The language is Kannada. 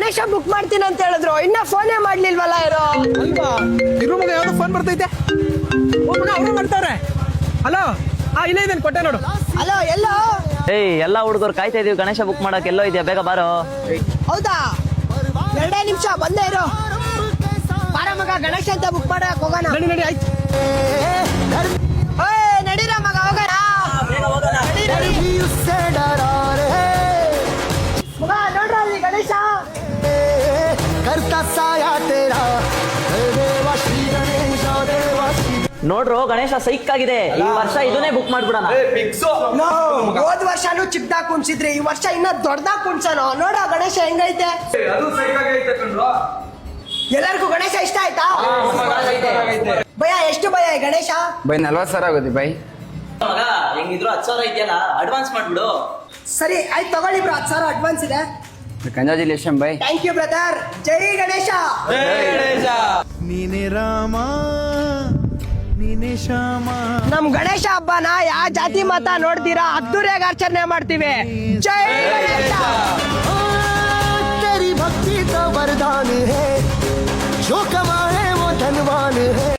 ಗಣೇಶ ಬುಕ್ ಮಾಡ್ತೀನಿ ಅಂತ ಹೇಳಿದ್ರು, ಇನ್ನ ಫೋನೇ ಮಾಡ್ಲಿಲ್ವಲ್ಲ ಇರೋ. ಅಲ್ವಾ ಇರೋ ಮಗ ಯಾವ್ದೋ ಫೋನ್ ಬರ್ತೈತೆ. ಅವ್ರು ಮಾಡ್ತಾವ್ರೆ. ಹಲೋ ಇಲ್ಲೇ ಇದೇನು ಕೊಟ್ಟೆ ನೋಡು. ಹಲೋ ಎಲ್ಲೋ? ಏಯ್ ಎಲ್ಲ ಹುಡುಗರು ಕಾಯ್ತಾ ಇದೀವಿ ಗಣೇಶ ಬುಕ್ ಮಾಡಕ್. ಎಲ್ಲೋ ಇದೆಯಾ, ಬೇಗ ಬಾರೋ. ಹೌದಾ, 2 ನಿಮಿಷ ಬಂದೇ ಇರೋ. ಬಾರ ಮಗ, ಗಣೇಶ ಅಂತ ಬುಕ್ ಮಾಡಕ್ ಹೋಗೋಣ. ನಡಿ ಆಯ್ತು. ನಡೀರ ಮಗ, ಹೋಗೋಣ. ಮಗ ನೋಡ್ರ ಅಲ್ಲಿ ಗಣೇಶ. ನೋಡ್ರು ಗಣೇಶ ಸೈಕ್ ಆಗಿದೆ. ಈ ವರ್ಷ ಇದನ್ನೇ ಬುಕ್ ಮಾಡ್ಬಿಡೋಣ. ಹೋದ್ ವರ್ಷನೂ ಚಿಕ್ಕದಾಗ ಕುಣ್ಸಿದ್ರಿ, ಈ ವರ್ಷ ಇನ್ನ ದೊಡ್ಡದಾಗ ಕುಣ್ಸೋಣ. ನೋಡ ಗಣೇಶ ಹೆಂಗೈತೆ. ಎಲ್ಲರಿಗೂ ಗಣೇಶ ಇಷ್ಟ ಆಯ್ತಾ? ಭಯ ಎಷ್ಟು ಭಯ ಈ ಗಣೇಶ? ಬೈ 40,000 ಆಗುತ್ತೆ ಬೈ. ಮಗ ಹೆಂಗಿದ್ರು 10,000 ಇದೆಯಲ್ಲ, ಅಡ್ವಾನ್ಸ್ ಮಾಡ್ಬಿಡು. ಸರಿ ಆಯ್ತು, ತಗೊಳ್ಳಿ ಬ್ರೋ, 10,000 ಅಡ್ವಾನ್ಸ್ ಇದೆ. Congratulation bye. Thank you brother. ಜೈ ಗಣೇಶ. ನೀನೆ ರಾಮ ನೀನೆ ಶ್ಯಾಮ. ನಮ್ ಗಣೇಶ ಹಬ್ಬನ ಯಾವ ಜಾತಿ ಮತ ನೋಡ್ತೀರಾ ಅದ್ದೂರಿಯಾಗಿ ಆಚರಣೆ ಮಾಡ್ತೀವಿ. ಜೈ ಗಣೇಶ. तेरी भक्ति का वरदान है, जो कमाए वो धनवान है.